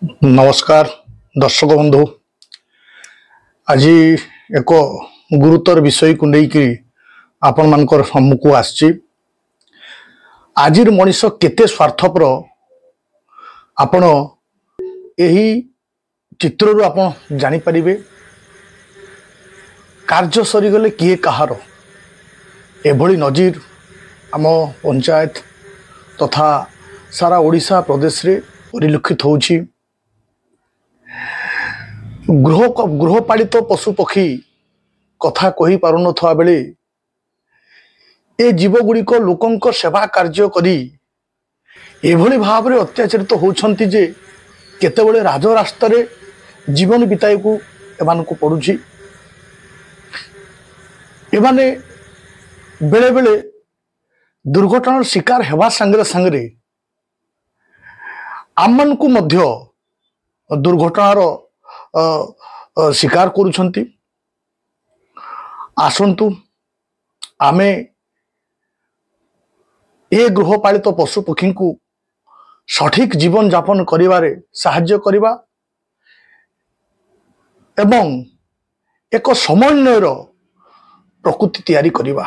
नमस्कार दर्शक बंधु। आज एक गुरुतर विषय को लेकर आपण मानकर सम्मुख आसची। आज मनीष केते स्वार्थपर आपण यही चित्रु आपण जानी परिबे। कार्य सरीगले किए कहार एभली नजीर आम पंचायत तथा सारा ओडिशा प्रदेश रे परिलक्षित होउछि। गृहपालित पशुपक्षी कथा कही पारु नथवा बेले ए जीवगुड़िक लोकंक सेवा कार्य करी एभली भाव में अत्याचारित होउछंती जे केतेबेले राजरास्ता रे जीवन बिताइकू एमानकू पड़ुछि। एमाने बेले बेले दुर्घटनार शिकार हेबा संगे संगे आममानकू मध्य दुर्घटनार शिकार करुछंती। आसंतु आमे ए गृहपालित पशुपक्षी को सठिक जीवन यापन करिवारे साहाय्य करिबा एवं एक समन्वयर प्रकृति तैयारी करिबा।